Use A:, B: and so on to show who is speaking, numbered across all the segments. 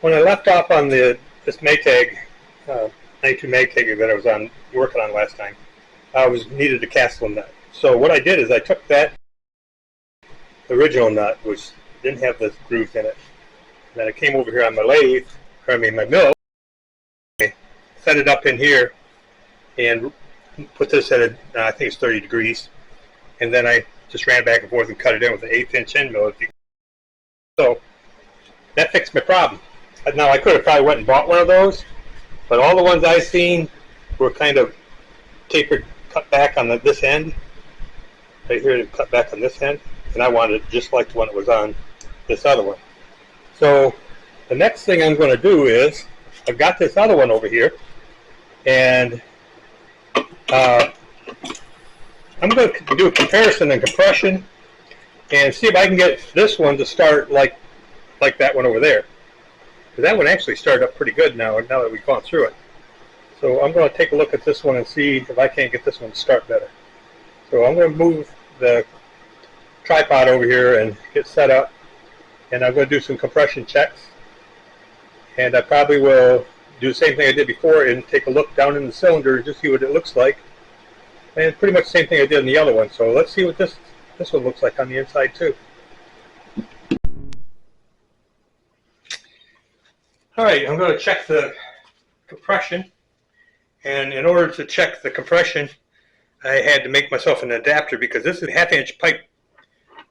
A: When I left off on this Maytag, 92 Maytag that I was working on last time, I needed a castle nut. So what I did is I took that original nut, which didn't have the grooves in it, and then I came over here on my lathe, or I mean my mill, set it up in here, and put this at I think it's 30 degrees, and then I just ran back and forth and cut it in with an 1/8 inch end mill. So that fixed my problem. Now I could have probably went and bought one of those, but all the ones I've seen were kind of tapered, cut back on this end. Right here, cut back on this end, and I wanted it just like the one that was on this other one. So the next thing I'm going to do is, I've got this other one over here, and I'm going to do a comparison and compression and see if I can get this one to start like that one over there. Because that one actually started up pretty good now that we've gone through it. So I'm going to take a look at this one and see if I can't get this one to start better. So I'm going to move the tripod over here and get set up, and I'm going to do some compression checks, and I probably will do the same thing I did before and take a look down in the cylinder and just see what it looks like, and pretty much the same thing I did in the other one. So let's see what this one looks like on the inside too. Alright, I'm going to check the compression, and in order to check the compression I had to make myself an adapter, because this is a 1/2 inch pipe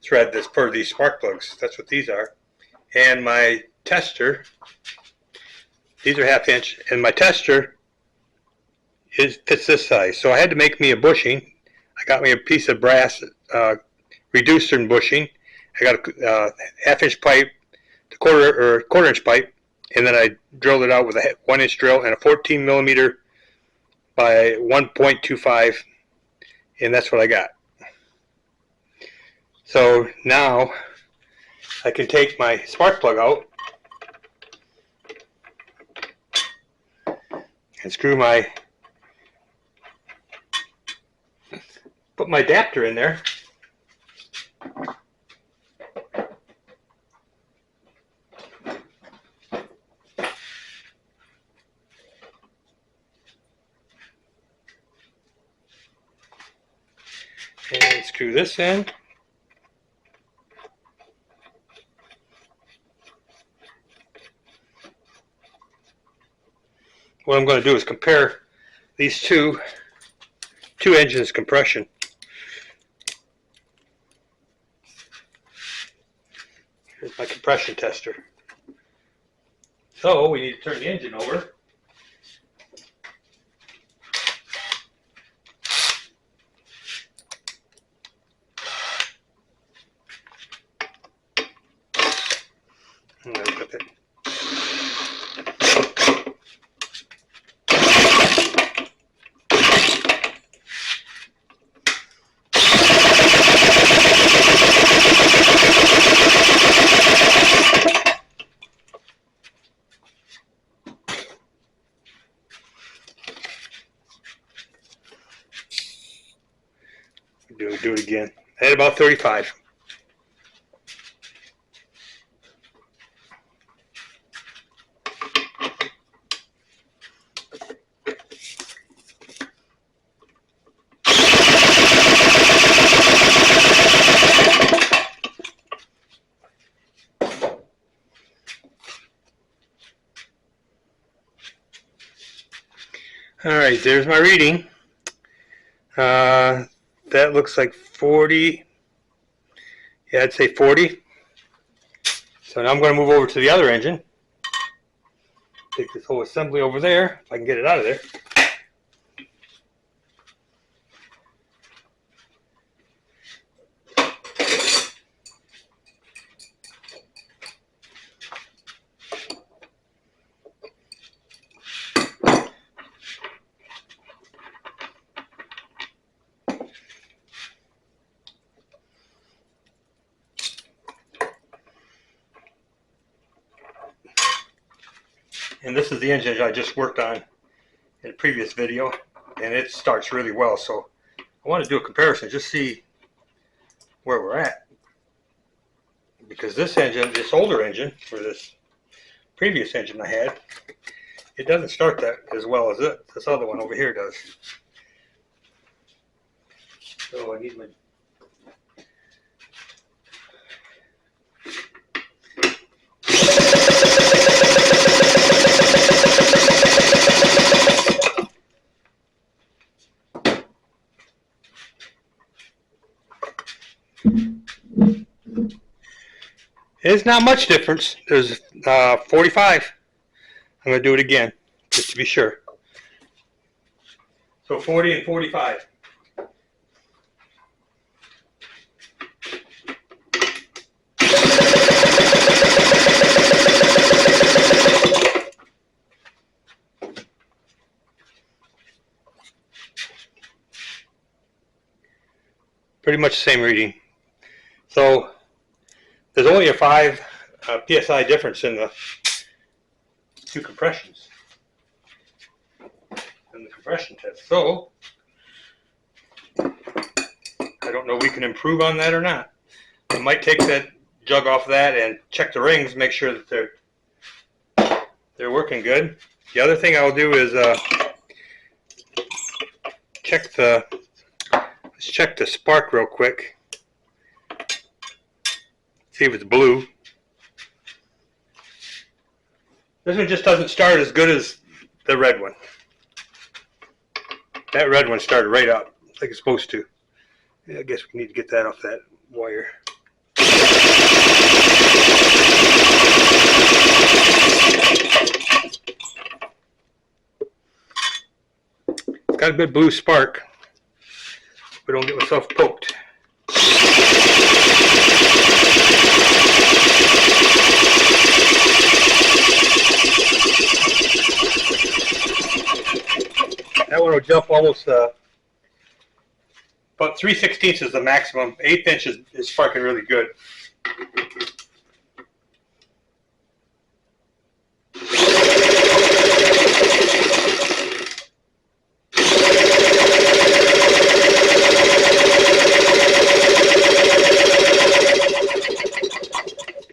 A: thread that's per these spark plugs. That's what these are. And my tester, these are 1/2 inch, and my tester fits this size. So I had to make me a bushing. I got me a piece of brass reducer and bushing. I got a 1/2 inch pipe, the quarter inch pipe, and then I drilled it out with a 1 inch drill and a 14 millimeter by 1.25, and that's what I got. So now I can take my spark plug out and put my adapter in there. And screw this in. What I'm going to do is compare these two engines' compression. Here's my compression tester. So we need to turn the engine over. Do it again. At about 35. All right, there's my reading. That looks like 40. Yeah, I'd say 40. So now I'm going to move over to the other engine. Take this whole assembly over there, if I can get it out of there. And this is the engine I just worked on in a previous video, and it starts really well. So I want to do a comparison, just see where we're at. Because this engine, this older engine for this previous engine I had, it doesn't start that as well as this other one over here does. So I need my It's not much difference. There's 45. I'm going to do it again, just to be sure. So 40 and 45. Pretty much the same reading. So there's only a 5 psi difference in the two compressions in the compression test. So I don't know if we can improve on that or not. I might take that jug off that and check the rings, make sure that they're working good. The other thing I'll do is check the spark real quick. See if it's blue. This one just doesn't start as good as the red one. That red one started right up like it's supposed to. Yeah, I guess we need to get that off that wire. It's got a good blue spark. But don't get myself poked. That one will jump almost about 3/16 is the maximum. 1/8 inch is sparking really good.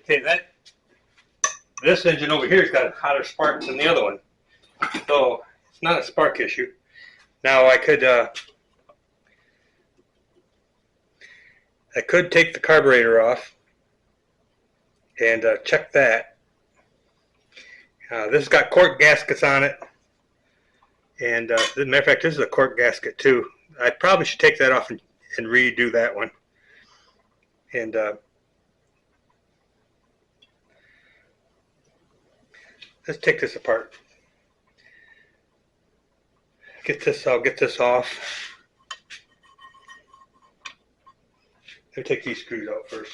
A: Okay, this engine over here has got hotter sparks than the other one, so it's not a spark issue. Now I could take the carburetor off and check that. This has got cork gaskets on it, and as a matter of fact, this is a cork gasket too. I probably should take that off and redo that one. And let's take this apart. I'll get this off. Let me take these screws out first.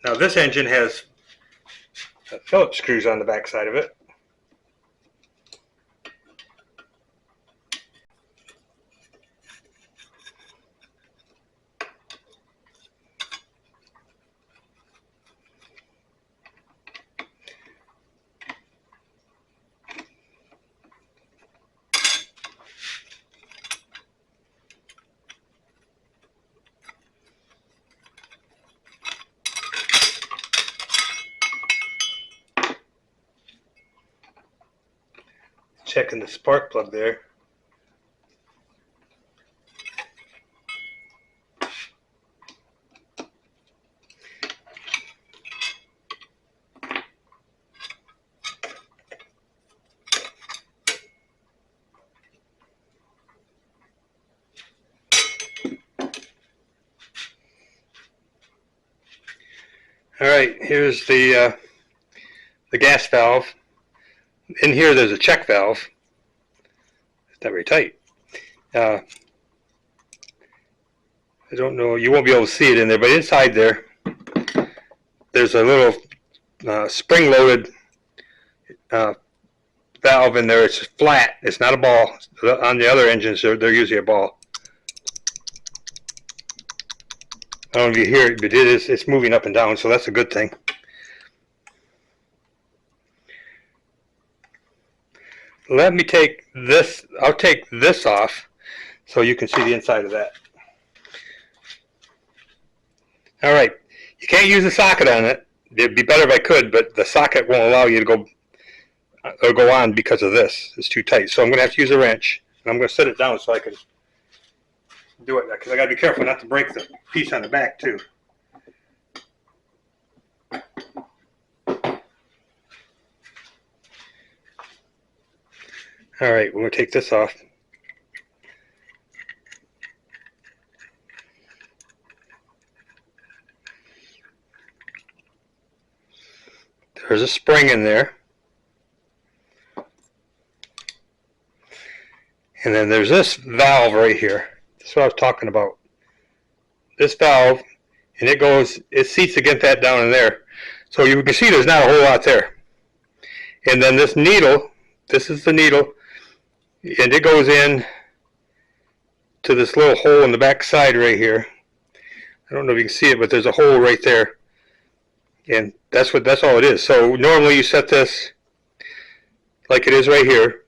A: Now this engine has Phillips screws on the back side of it. Checking the spark plug there. All right, here's the gas valve. In here there's a check valve. It's not very tight. I don't know, you won't be able to see it in there, but inside there's a little spring-loaded valve in there. It's flat. It's not a ball. On the other engines, they're usually a ball. I don't know if you hear it, but it's moving up and down, so that's a good thing. Let me take this, I'll take this off so you can see the inside of that. All right, you can't use a socket on it. It'd be better if I could, but the socket won't allow you to go on because of this. It's too tight. So I'm going to have to use a wrench. And I'm going to set it down so I can do it, because I got to be careful not to break the piece on the back too. All right, we're going to take this off. There's a spring in there. And then there's this valve right here. That's what I was talking about. This valve, and it seats against that down in there. So you can see there's not a whole lot there. And then this needle, this is the needle, and it goes in to this little hole in the back side right here. I don't know if you can see it, but there's a hole right there. And that's all it is. So normally you set this like it is right here.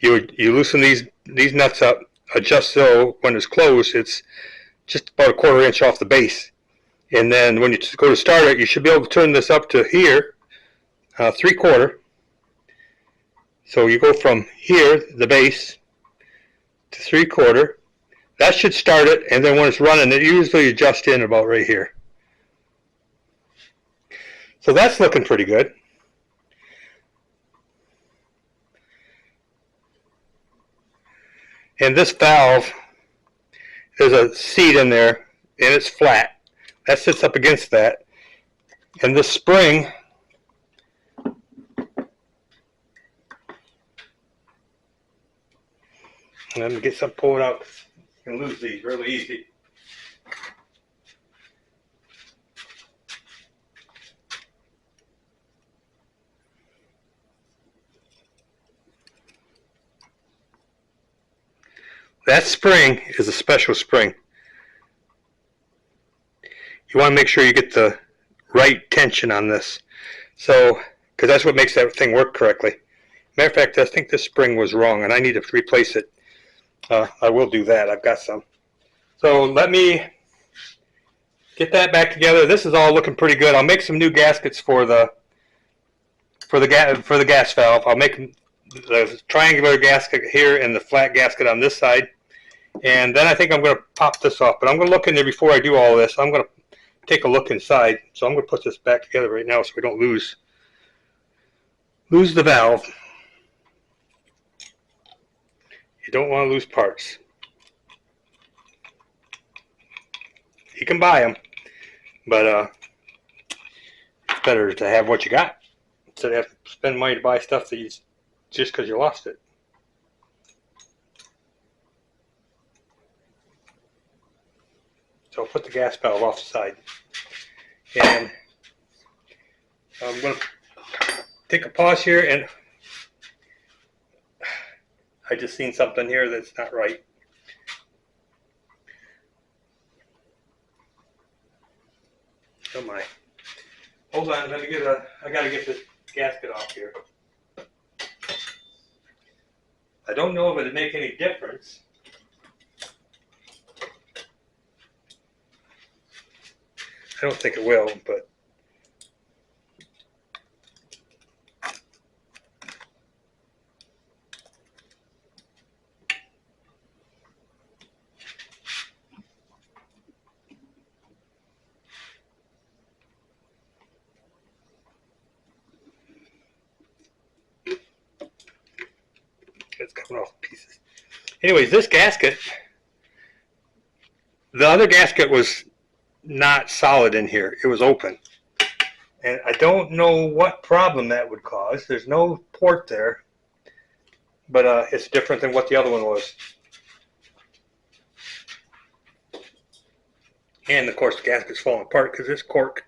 A: You loosen these nuts up, adjust so when it's closed, it's just about a 1/4 inch off the base. And then when you go to start it, you should be able to turn this up to here, 3/4. So you go from here, the base, to 3/4. That should start it, and then when it's running, it usually adjusts in about right here. So that's looking pretty good. And this valve, there's a seat in there, and it's flat. That sits up against that. And this spring, let me get some pulled out. You can lose these really easy. That spring is a special spring. You want to make sure you get the right tension on this. So, because that's what makes that thing work correctly. Matter of fact, I think this spring was wrong and I need to replace it. I will do that. I've got some. So let me get that back together. This is all looking pretty good. I'll make some new gaskets for the gas valve. I'll make the triangular gasket here and the flat gasket on this side. And then I think I'm going to pop this off. But I'm going to look in there before I do all this. I'm going to take a look inside. So I'm going to put this back together right now so we don't lose the valve. You don't want to lose parts. You can buy them, but it's better to have what you got instead of having to spend money to buy stuff that just because you lost it. So I'll put the gas valve off the side, and I'm going to take a pause here, and I just seen something here that's not right. Oh my. Hold on, I gotta get this gasket off here. I don't know if it'd make any difference. I don't think it will, but it's coming off pieces. Anyways, this gasket, the other gasket was not solid in here. It was open. And I don't know what problem that would cause. There's no port there. But it's different than what the other one was. And of course the gasket's falling apart because it's cork.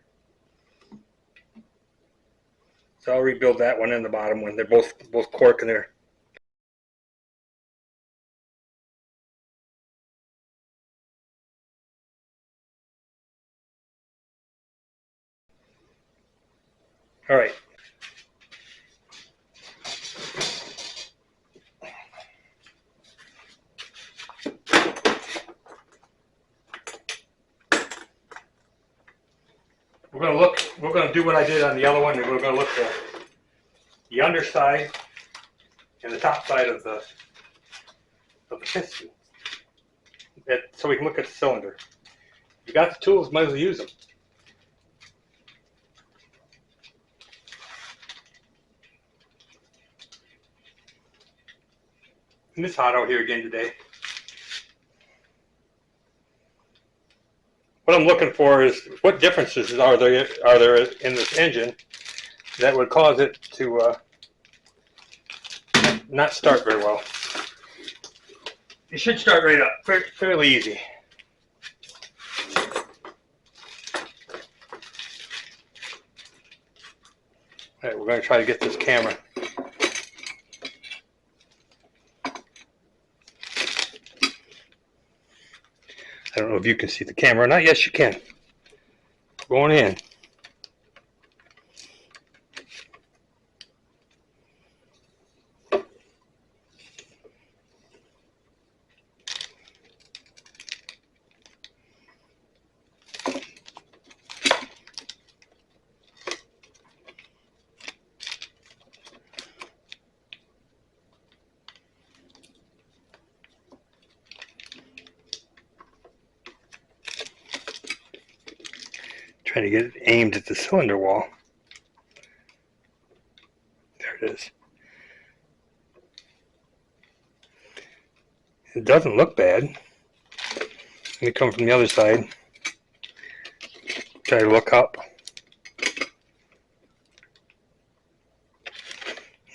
A: So I'll rebuild that one and the bottom one. They're both cork in there. All right. We're going to do what I did on the other one, and we're going to look at the underside and the top side of the piston, so we can look at the cylinder. If you got the tools, might as well use them. And it's hot out here again today. What I'm looking for is what differences are there in this engine that would cause it to not start very well. It should start right up, fairly easy. All right, we're going to try to get this camera. I don't know if you can see the camera or not. Yes, you can. Going in. Trying to get it aimed at the cylinder wall. There it is. It doesn't look bad. Let me come from the other side. Try to look up.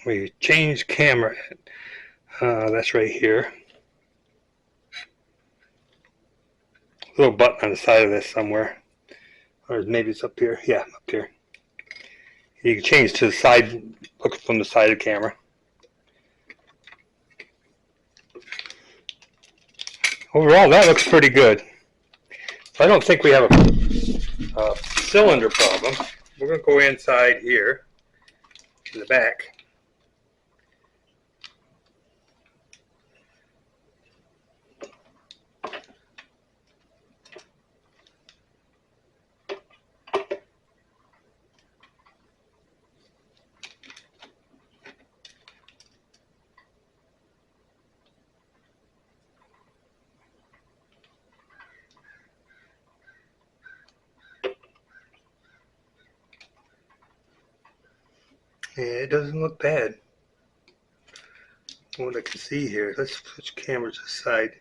A: We change camera. That's right here. Little button on the side of this somewhere. Or maybe it's up here. Yeah, up here. You can change to the side, look from the side of the camera. Overall, that looks pretty good. So I don't think we have a cylinder problem. We're going to go inside here, in the back. Yeah, it doesn't look bad. What I can see here, let's switch cameras aside.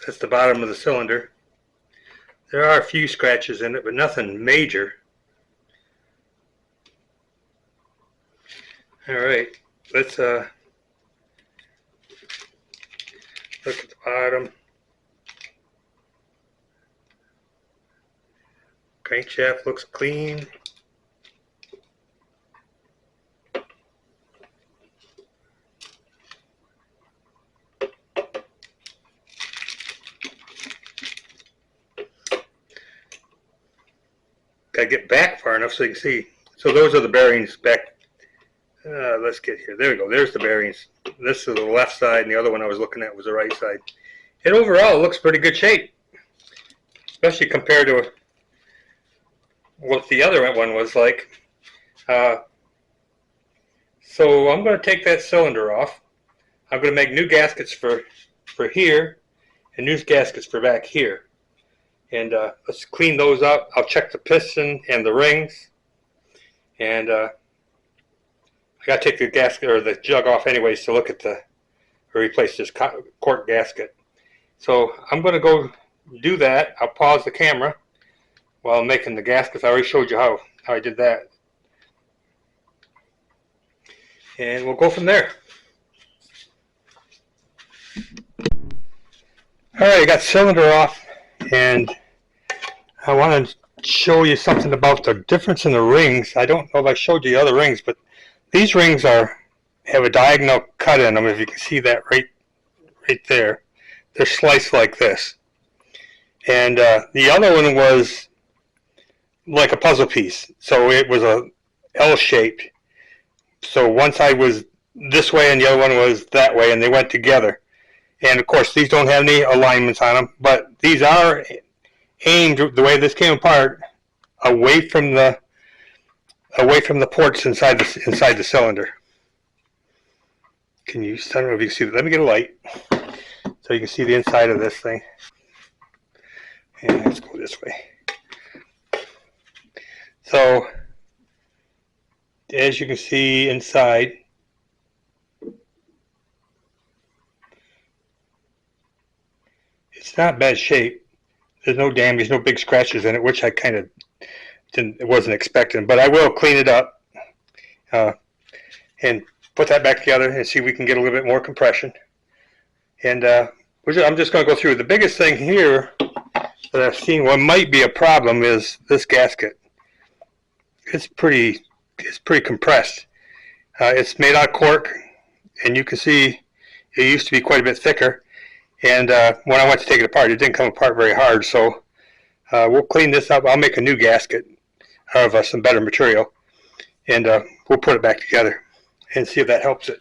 A: That's the bottom of the cylinder. There are a few scratches in it, but nothing major. Alright, let's look at the bottom. Crankshaft looks clean. Gotta get back far enough so you can see. So those are the bearings back. Let's get here. There we go. There's the bearings. This is the left side, and the other one I was looking at was the right side. And overall, it looks pretty good shape, especially compared to what the other one was like. So I'm going to take that cylinder off. I'm going to make new gaskets for here, and new gaskets for back here. And let's clean those up. I'll check the piston and the rings, and I got to take the gasket or the jug off anyways to look at or replace this cork gasket. So I'm going to go do that. I'll pause the camera while I'm making the gaskets. I already showed you how I did that. And we'll go from there. Alright, I got the cylinder off, and I want to show you something about the difference in the rings. I don't know if I showed you the other rings, but these rings have a diagonal cut in them, if you can see that right there. They're sliced like this. And the other one was like a puzzle piece. So it was a L-shaped. So one side was this way and the other one was that way, and they went together. And of course, these don't have any alignments on them, but these are aimed the way this came apart away from the ports inside the cylinder. Can you? I don't know if you can see that. Let me get a light so you can see the inside of this thing. And let's go this way. So, as you can see inside, it's not bad shape. There's no damage, no big scratches in it, which I kind of wasn't expecting. But I will clean it up and put that back together and see if we can get a little bit more compression. And I'm just going to go through. The biggest thing here that I've seen what might be a problem is this gasket. It's pretty compressed. It's made out of cork, and you can see it used to be quite a bit thicker. And when I went to take it apart, it didn't come apart very hard. So we'll clean this up. I'll make a new gasket out of some better material, and we'll put it back together and see if that helps it.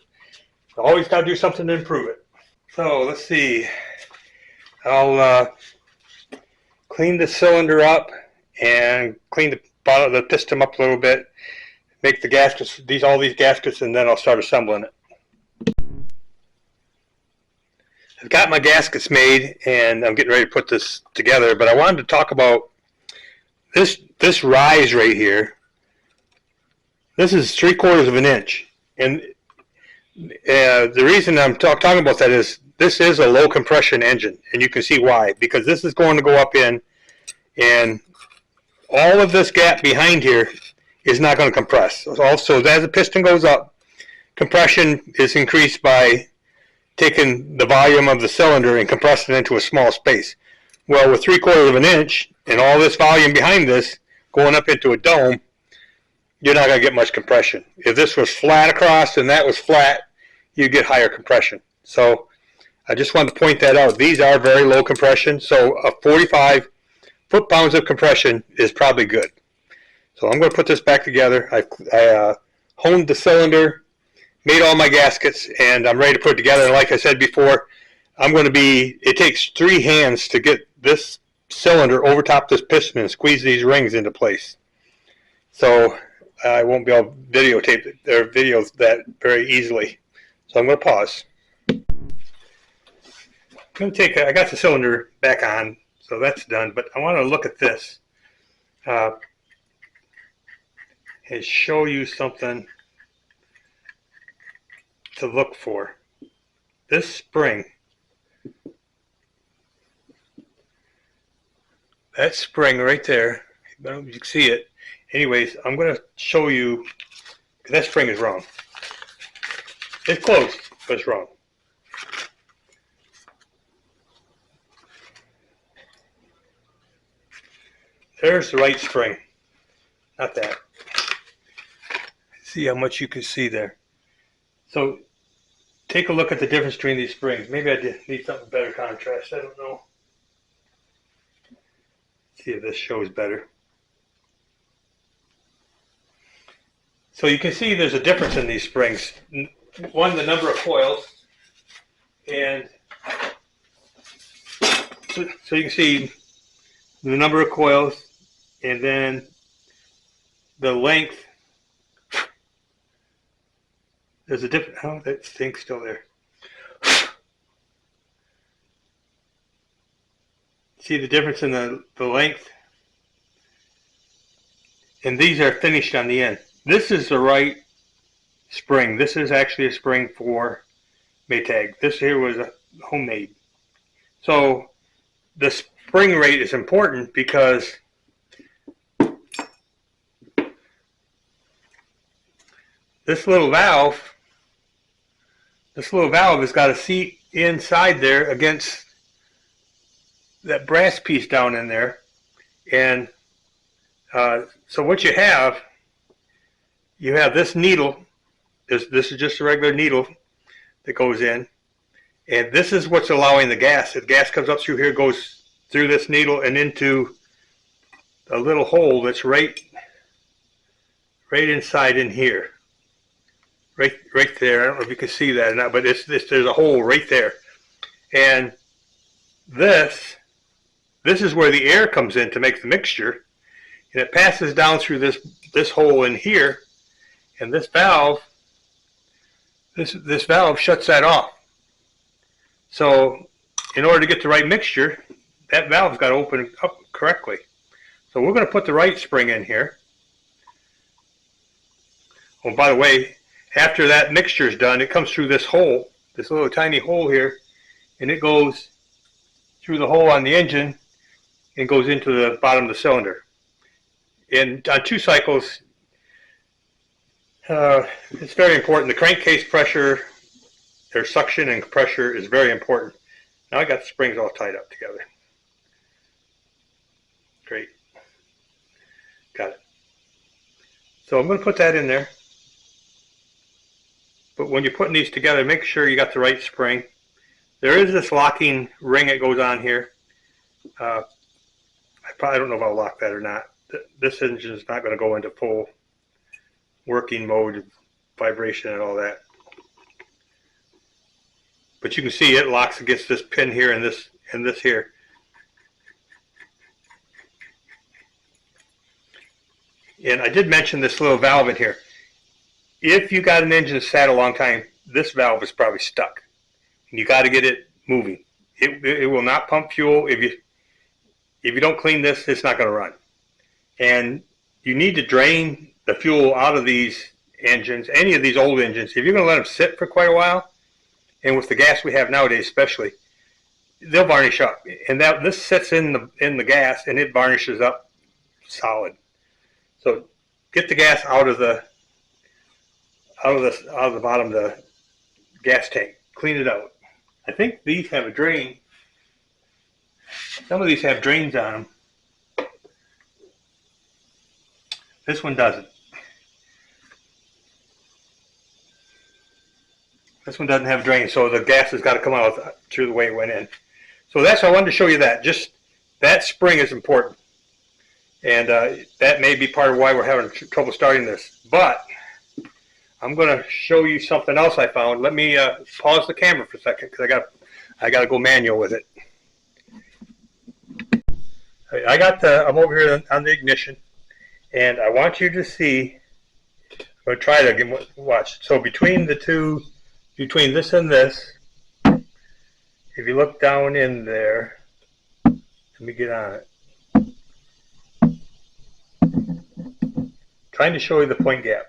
A: Always got to do something to improve it. So let's see. I'll clean the cylinder up and clean the bottom of the piston up a little bit. Make the gaskets, all these gaskets, and then I'll start assembling it. I've got my gaskets made, and I'm getting ready to put this together. But I wanted to talk about this rise right here. This is 3/4 of an inch, and the reason I'm talking about that is this is a low compression engine, and you can see why. Because this is going to go up in, and all of this gap behind here is not going to compress. Also, as the piston goes up, compression is increased by taking the volume of the cylinder and compressing it into a small space. Well, with 3/4 of an inch and all this volume behind this going up into a dome, you're not going to get much compression. If this was flat across and that was flat, you get higher compression. So I just wanted to point that out. These are very low compression, so a 45 foot-pounds of compression is probably good. So I'm going to put this back together. I honed the cylinder, made all my gaskets, and I'm ready to put it together. And like I said before, it takes 3 hands to get this cylinder over top this piston and squeeze these rings into place. So I won't be able to videotape it or video that very easily. So I'm going to pause. I got the cylinder back on, so that's done, but I want to look at this and show you something to look for. This spring, that spring right there, I don't know if you can see it. Anyways, I'm going to show you, that spring is wrong. It's close, but it's wrong. There's the right spring, not that. See how much you can see there. So take a look at the difference between these springs. Maybe I need something better contrast. I don't know. See if this shows better. So you can see there's a difference in these springs. One, the number of coils, and so you can see the number of coils, and then the length. There's a different. Oh, that thing's still there. See the difference in the length, and these are finished on the end. This is the right spring. This is actually a spring for Maytag. This here was a homemade. So the spring rate is important because this little valve has got a seat inside there against that brass piece down in there. And so what you have this needle. This is just a regular needle that goes in, and this is what's allowing the gas. The gas comes up through here, goes through this needle and into a little hole that's right inside in here. Right there. I don't know if you can see that or not, but there's a hole right there. And this is where the air comes in to make the mixture, and it passes down through this hole in here, and this valve shuts that off. So in order to get the right mixture, that valve's got to open up correctly. So we're going to put the right spring in here. Oh, by the way, after that mixture is done, it comes through this hole, this little tiny hole here, and it goes through the hole on the engine and goes into the bottom of the cylinder. And on 2 cycles, it's very important. The crankcase pressure, their suction and pressure is very important. Now I got the springs all tied up together. Great. Got it. So I'm going to put that in there. But when you're putting these together, make sure you got the right spring. There is this locking ring that goes on here. I probably don't know if I'll lock that or not. This engine is not going to go into full working mode, vibration and all that. But you can see it locks against this pin here and this here. And I did mention this little valve in here. If you got an engine that sat a long time, this valve is probably stuck, and you got to get it moving. It will not pump fuel if you don't clean this. It's not going to run, and you need to drain the fuel out of these engines. Any of these old engines, if you're going to let them sit for quite a while, and with the gas we have nowadays, especially, they'll varnish up. And this sits in the gas, and it varnishes up solid. So get the gas out of the bottom of the gas tank. Clean it out. I think these have a drain. Some of these have drains on them. This one doesn't. This one doesn't have a drain, so the gas has got to come out through the way it went in. So that's, I wanted to show you that. Just that spring is important. And that may be part of why we're having trouble starting this. But I'm going to show you something else I found. Let me pause the camera for a second because I got to go manual with it. I'm over here on the ignition, and I want you to see. I'm going to try to watch. So between the two, between this and this, if you look down in there, let me get on it. Trying to show you the point gap.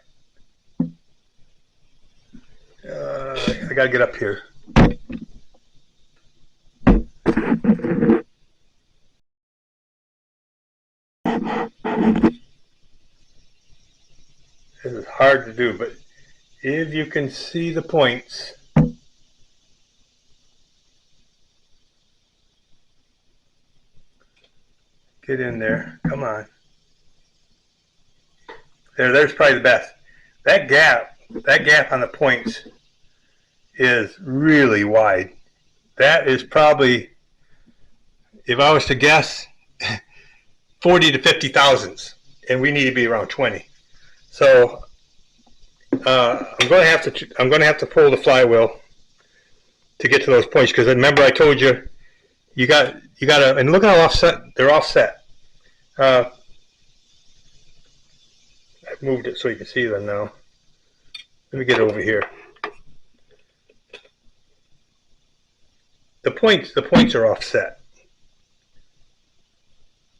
A: I gotta get up here. This is hard to do, but if you can see the points, get in there. Come on. There's probably the best. That gap on the points is really wide. That is probably, if I was to guess, 40 to 50 thousandths, and we need to be around 20. So I'm going to have to pull the flywheel to get to those points, because remember I told you you got to, and look how offset they're offset. I've moved it so you can see them now. Let me get over here. The points are offset.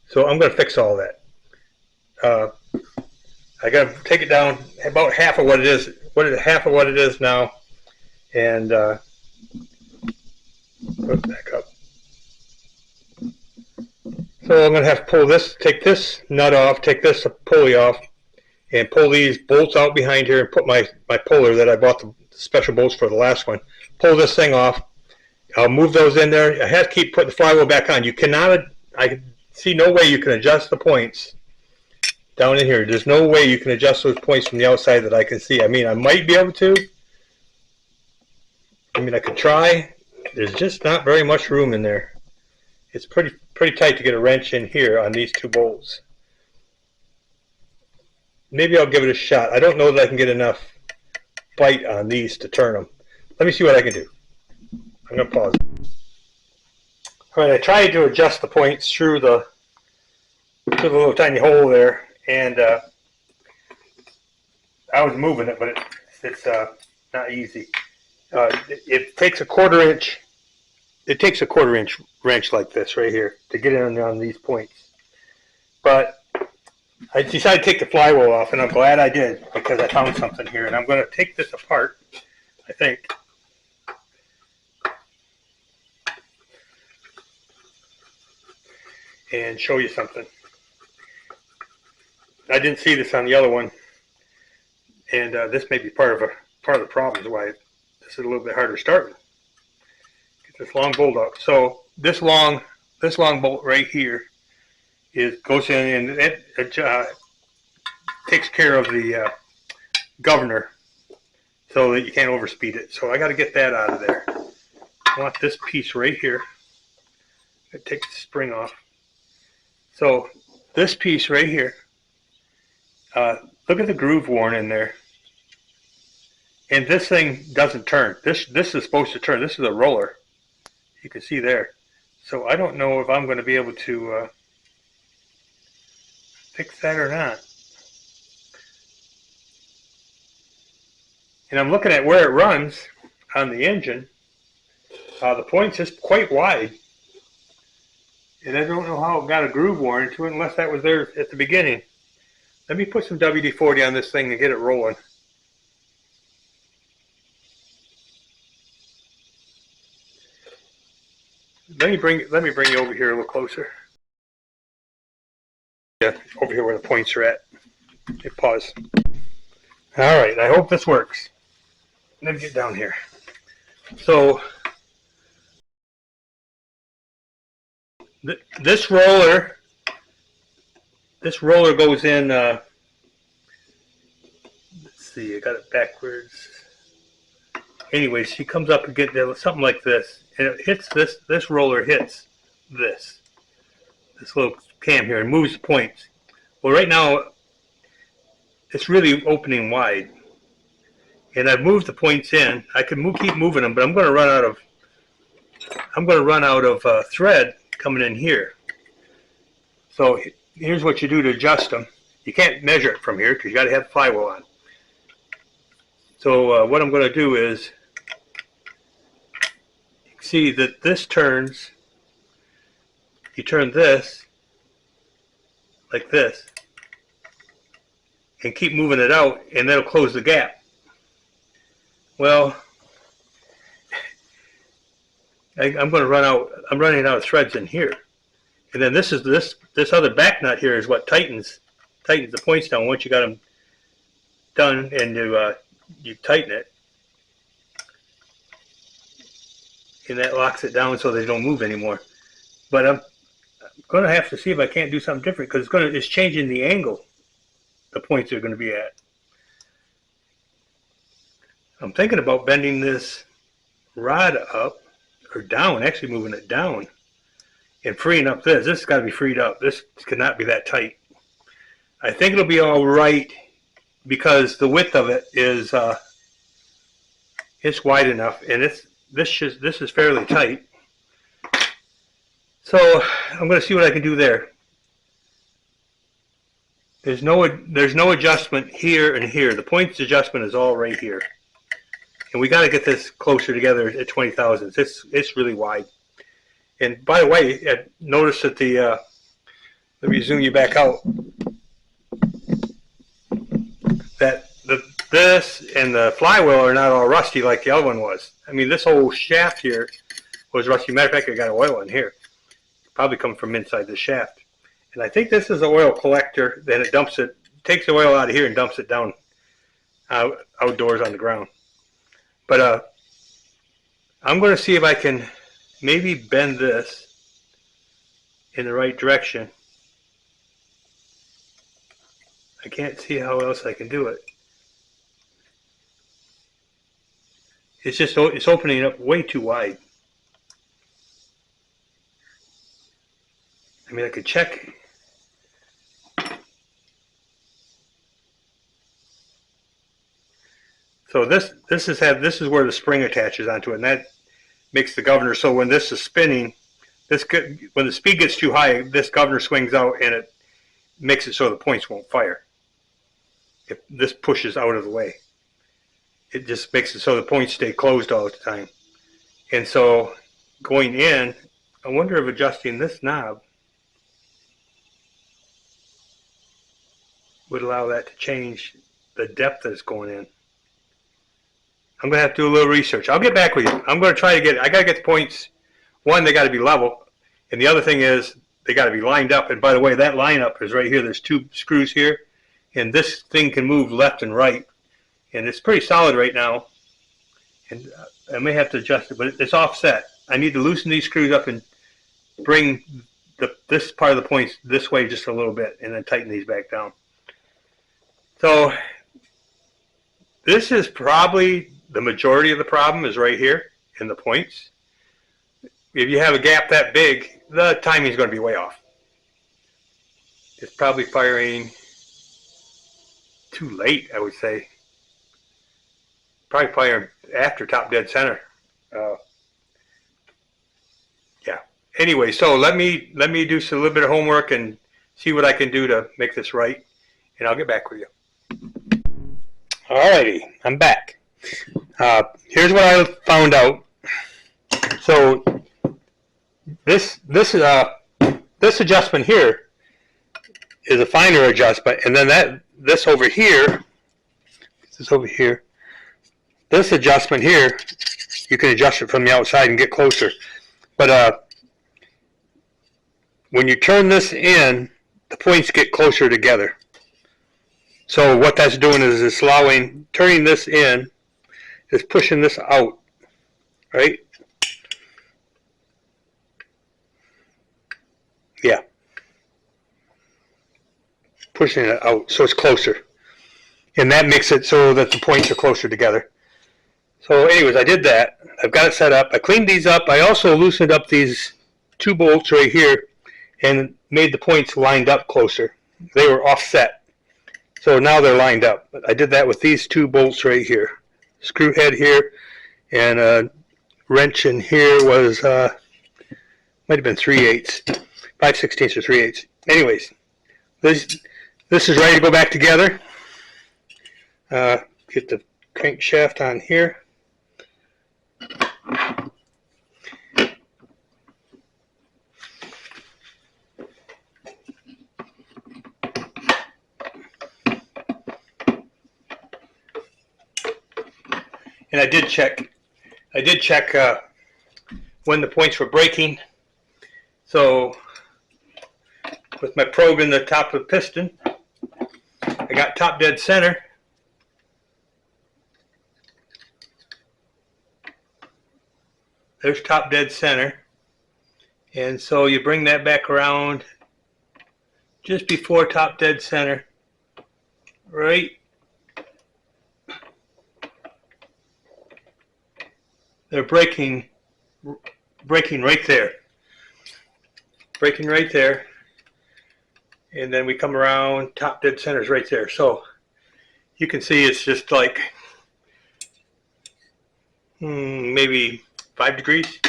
A: So I'm going to fix all that. I got to take it down about half of what it is. Half of what it is now, and put it back up. So I'm going to have to pull this, take this nut off, take this pulley off, and pull these bolts out behind here, and put my puller that I bought the special bolts for the last one. Pull this thing off. I'll move those in there. I have to keep putting the flywheel back on. You cannot, I see no way you can adjust the points down in here. There's no way you can adjust those points from the outside that I can see. I mean, I might be able to. I mean, I could try. There's just not very much room in there. It's pretty tight to get a wrench in here on these two bolts. maybe I'll give it a shot. I don't know that I can get enough bite on these to turn them. Let me see what I can do. I'm going to pause. All right, I tried to adjust the points through the little tiny hole there, and I was moving it, but it's not easy. It takes a quarter inch. It takes a quarter-inch wrench like this right here to get in on these points. But I decided to take the flywheel off, and I'm glad I did because I found something here, and I'm going to take this apart, I think. And show you something. I didn't see this on the other one, and this may be part of the problem is why this is a little bit harder starting. Get this long bolt out. So this long bolt right here goes in, and it takes care of the governor so that you can't overspeed it. So I got to get that out of there. I want this piece right here. It takes the spring off. So this piece right here, look at the groove worn in there. And this thing doesn't turn. This is supposed to turn. This is a roller. You can see there. So I don't know if I'm going to be able to fix that or not. And I'm looking at where it runs on the engine. The point's is quite wide. And I don't know how it got a groove worn into it unless that was there at the beginning. Let me put some WD-40 on this thing and get it rolling. Let me bring you over here a little closer. Yeah, over here where the points are at. Hit pause. All right, I hope this works. Let me get down here. So this roller goes in. Let's see, I got it backwards. Anyways, she comes up and gets something like this, and it hits this roller hits this little cam here and moves the points. Well, right now it's really opening wide, and I've moved the points in. I can keep moving them, but I'm going to run out of thread coming in here. So here's what you do to adjust them. You can't measure it from here because you got to have the flywheel on. So what I'm going to do is, you can see that this turns. You turn this like this and keep moving it out, and that'll close the gap. Well, I'm going to run out. I'm running out of threads in here, and then this other back nut here is what tightens the points down. Once you got them done and you tighten it, and that locks it down so they don't move anymore. But I'm going to have to see if I can't do something different because it's changing the angle the points are going to be at. I'm thinking about bending this rod up or down, actually moving it down and freeing up this. This has got to be freed up. This cannot be that tight. I think it'll be all right because the width of it is it's wide enough, and this is fairly tight. So I'm going to see what I can do there. There's no adjustment here and here. The points adjustment is all right here. And we got to get this closer together at 20 thousandths. It's really wide. And by the way, notice that let me zoom you back out. That this and the flywheel are not all rusty like the other one was. I mean, this whole shaft here was rusty. Matter of fact, I got oil in here. Probably come from inside the shaft. And I think this is an oil collector. Then it takes the oil out of here and dumps it down outdoors on the ground. But I'm going to see if I can maybe bend this in the right direction. I can't see how else I can do it. It's opening up way too wide. I mean, I could check. So this is where the spring attaches onto it, and that makes the governor. So when this is spinning, when the speed gets too high, this governor swings out and it makes it so the points won't fire. If this pushes out of the way, it just makes it so the points stay closed all the time. And so going in, I wonder if adjusting this knob would allow that to change the depth that it's going in. I'm going to have to do a little research. I'll get back with you. I'm going to try to get, I got to get the points. One, they got to be level. And the other thing is they got to be lined up. And by the way, that lineup is right here. There's 2 screws here. And this thing can move left and right. And it's pretty solid right now. And I may have to adjust it, but it's offset. I need to loosen these screws up and bring this part of the points this way just a little bit, and then tighten these back down. So this is probably the majority of the problem is right here in the points. If you have a gap that big, the timing is going to be way off. It's probably firing too late, I would say. Probably firing after top dead center. Yeah. Anyway, so let me do a little bit of homework and see what I can do to make this right, and I'll get back with you. Alrighty, I'm back. Here's what I found out. So this adjustment here is a finer adjustment, and then this over here, this adjustment here, you can adjust it from the outside and get closer. But when you turn this in, the points get closer together. So what that's doing is it's turning this in, is pushing this out, right? Yeah. Pushing it out so it's closer. And that makes it so that the points are closer together. So anyways, I did that. I've got it set up. I cleaned these up. I also loosened up these 2 bolts right here and made the points lined up closer. They were offset. So now they're lined up. But I did that with these 2 bolts right here. Screw head here, and a wrench in here was, might have been 3/8, 5/16 or 3/8. Anyways, this is ready to go back together. Get the crankshaft on here. And I did check when the points were breaking. So with my probe in the top of the piston, I got top dead center. There's top dead center. And so you bring that back around just before top dead center, right? They're breaking right there. Breaking right there. And then we come around, top dead center is right there. So you can see it's just like maybe 5 degrees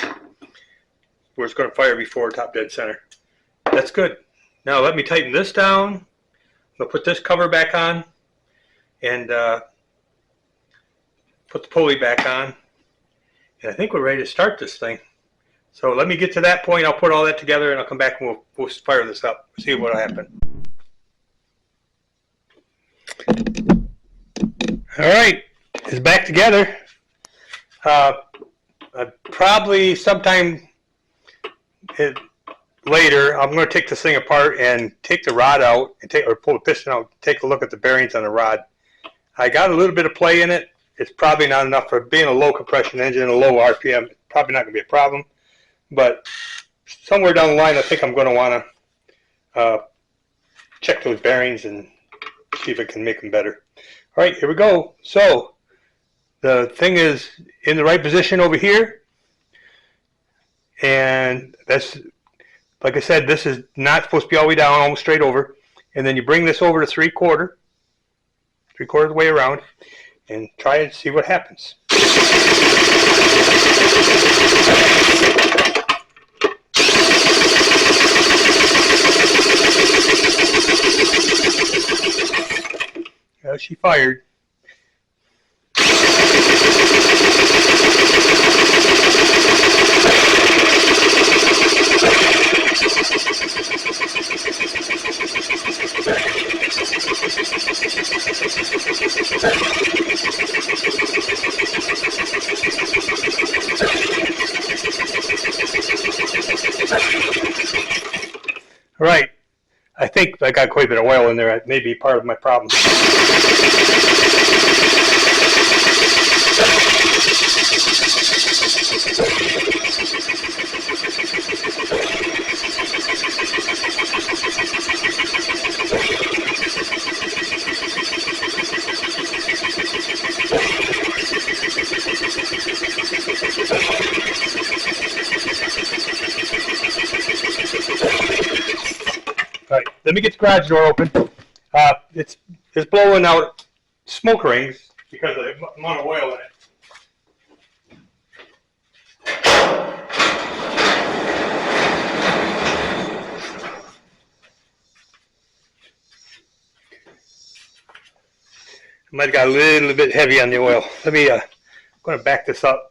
A: where it's going to fire before top dead center. That's good. Now let me tighten this down. I'm going to put this cover back on and put the pulley back on. And I think we're ready to start this thing. So let me get to that point. I'll put all that together and I'll come back and we'll fire this up. See what will happen. All right, it's back together. Probably sometime later, I'm going to take this thing apart and take the rod out and pull the piston out. Take a look at the bearings on the rod. I got a little bit of play in it. It's probably not enough for being a low compression engine, a low RPM. It's probably not going to be a problem. But somewhere down the line, I think I'm going to want to check those bearings and see if I can make them better. All right, here we go. So the thing is in the right position over here. And that's, like I said, this is not supposed to be all the way down, almost straight over. And then you bring this over to 3/4 of the way around. and try and see what happens. Well, she fired. All right, I think I got quite a bit of oil in there. It may be part of my problem. All right, let me get the garage door open. It's blowing out smoke rings because of the amount of oil in it. Might have got a little bit heavy on the oil. Let me, I'm going to back this up.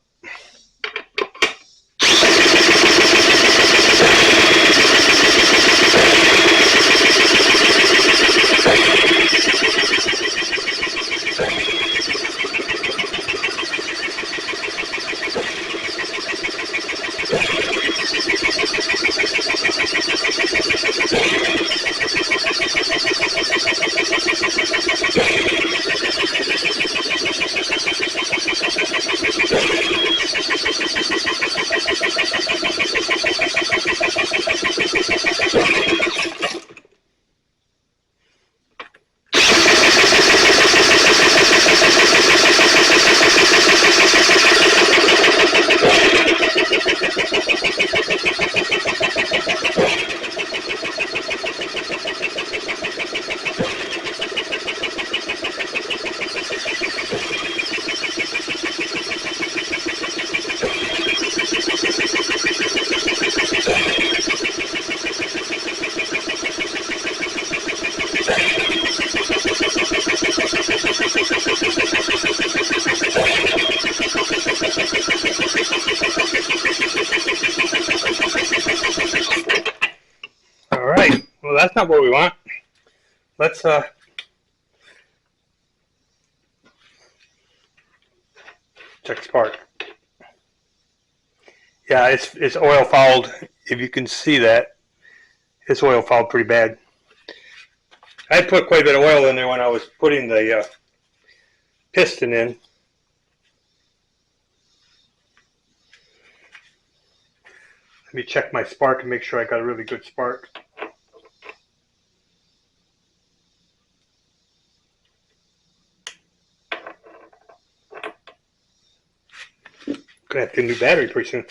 A: All right, well, that's not what we want. Let's check spark. Yeah, it's oil fouled. If you can see that, it's oil fouled pretty bad. I put quite a bit of oil in there when I was putting the piston in. Let me check my spark and make sure I got a really good spark. Gonna have to get a new battery pretty soon.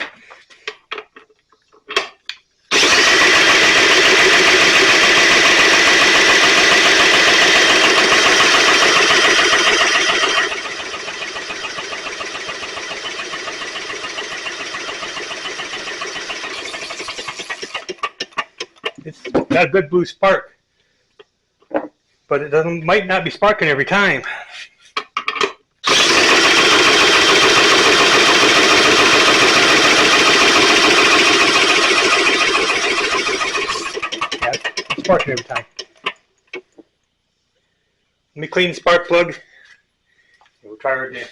A: It's got a good blue spark, but it might not be sparking every time. Yeah, it's sparking every time. Let me clean the spark plug. We'll try her again.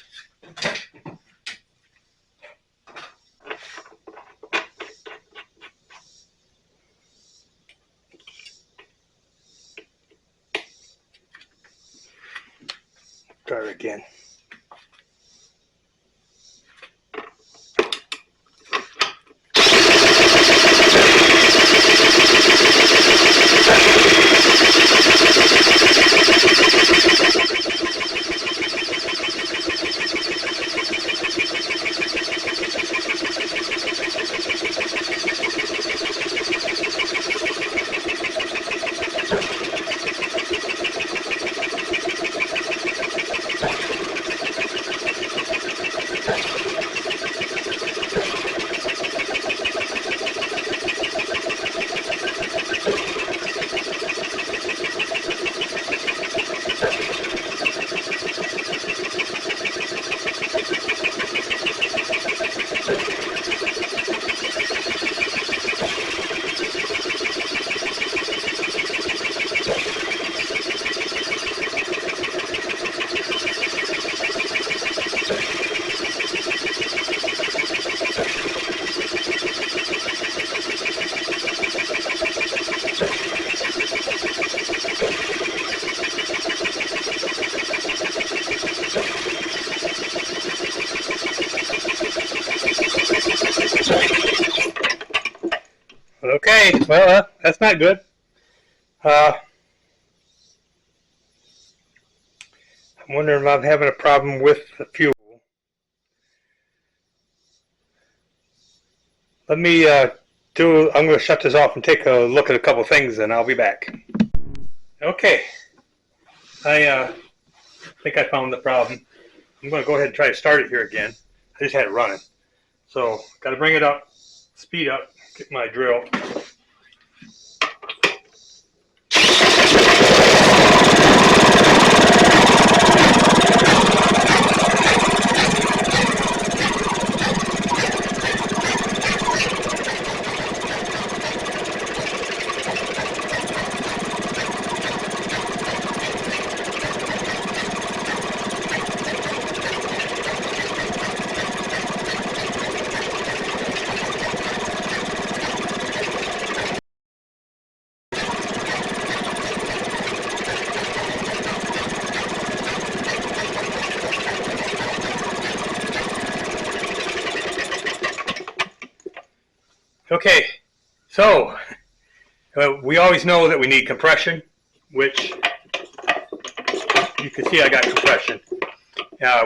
A: Try it again. Okay, well, that's not good. I'm wondering if I'm having a problem with the fuel. Let me I'm going to shut this off and take a look at a couple things, and I'll be back. Okay, I think I found the problem. I'm going to go ahead and try to start it here again. I just had it running. So, got to bring it up, speed up, get my drill. Okay, so we always know that we need compression, which you can see I got compression.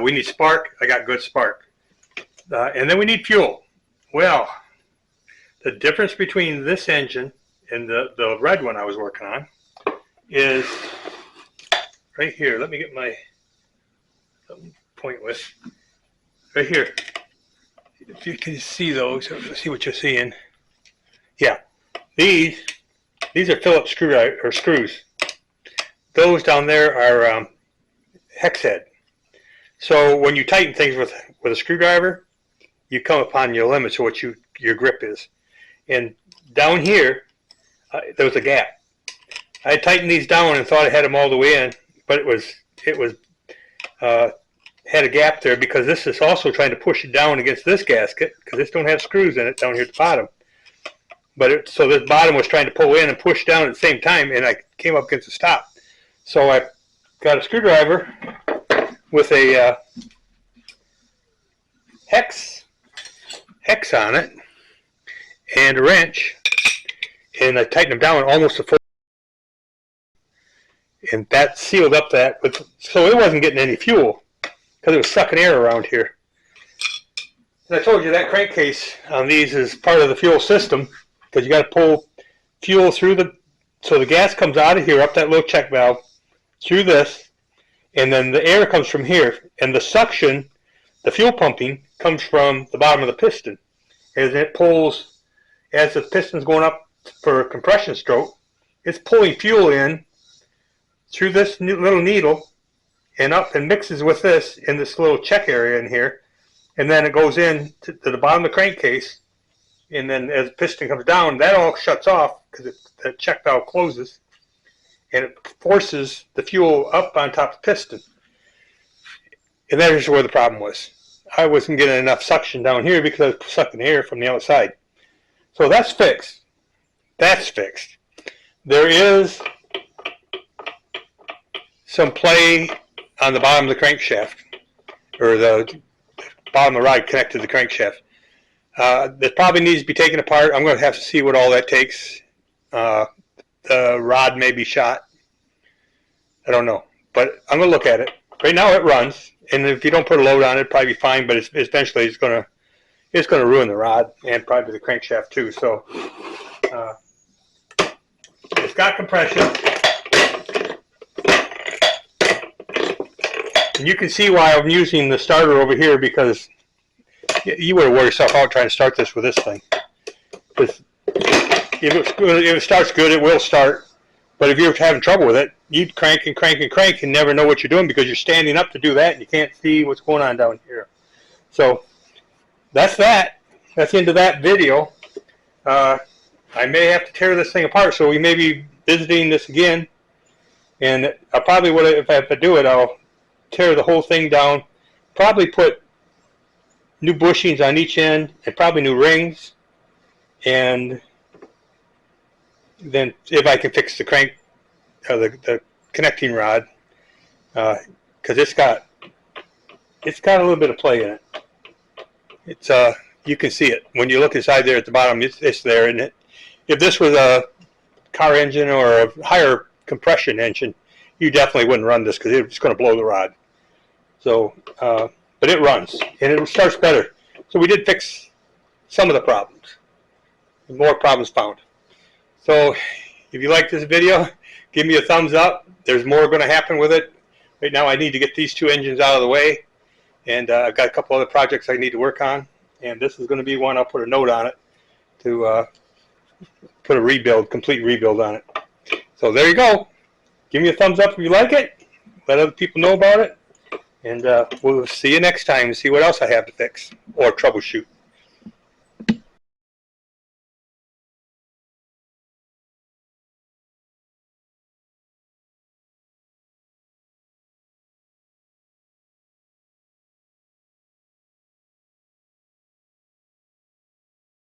A: We need spark, I got good spark. And then we need fuel. Well, the difference between this engine and the red one I was working on is right here. Let me get my point with. Right here. If you can see those, see what you're seeing. Yeah, these are Phillips screws. Those down there are hex head. So when you tighten things with a screwdriver, you come upon your limits of what your grip is. And down here, there was a gap. I tightened these down and thought I had them all the way in, but it had a gap there because this is also trying to push it down against this gasket because this don't have screws in it down here at the bottom. But so this bottom was trying to pull in and push down at the same time, and I came up against the stop. So I got a screwdriver with a hex on it and a wrench, and I tightened them down almost to full, and that sealed up that. So it wasn't getting any fuel because it was sucking air around here. And I told you that crankcase on these is part of the fuel system because you got to pull fuel through so the gas comes out of here up that little check valve through this, and then the air comes from here, and the suction, the fuel pumping, comes from the bottom of the piston. As it pulls, as the piston's going up for a compression stroke, it's pulling fuel in through this little needle and up and mixes with this in this little check area in here, and then it goes in to the bottom of the crankcase, and then as the piston comes down, that all shuts off because the check valve closes, and it forces the fuel up on top of the piston. And that is where the problem was. I wasn't getting enough suction down here because I was sucking air from the outside. So that's fixed. That's fixed. There is some play on the bottom of the crankshaft, or the bottom of the rod connected to the crankshaft. That probably needs to be taken apart. I'm going to have to see what all that takes. The rod may be shot. I don't know, but I'm going to look at it. Right now it runs, and if you don't put a load on it, it'll probably be fine. But eventually it's going to ruin the rod and probably the crankshaft too. So it's got compression, and you can see why I'm using the starter over here because you would have wore yourself out trying to start this with this thing. Because if it starts good, it will start. But if you're having trouble with it, you'd crank and crank and crank and never know what you're doing because you're standing up to do that and you can't see what's going on down here. So that's that. That's the end of that video. I may have to tear this thing apart, so we may be visiting this again. And I probably would, if I have to do it, I'll tear the whole thing down. Probably put new bushings on each end and probably new rings. And then if I can fix the crank, the connecting rod, because it's got a little bit of play in it. It's you can see it when you look inside there at the bottom. It's there, and if this was a car engine or a higher compression engine, you definitely wouldn't run this because it's going to blow the rod. So, but it runs and it starts better. So we did fix some of the problems. More problems found. So if you like this video, give me a thumbs up. There's more going to happen with it. Right now I need to get these two engines out of the way, and I've got a couple other projects I need to work on, and this is going to be one. I'll put a note on it to put a rebuild, complete rebuild on it. So there you go. Give me a thumbs up if you like it. Let other people know about it, and we'll see you next time and see what else I have to fix or troubleshoot.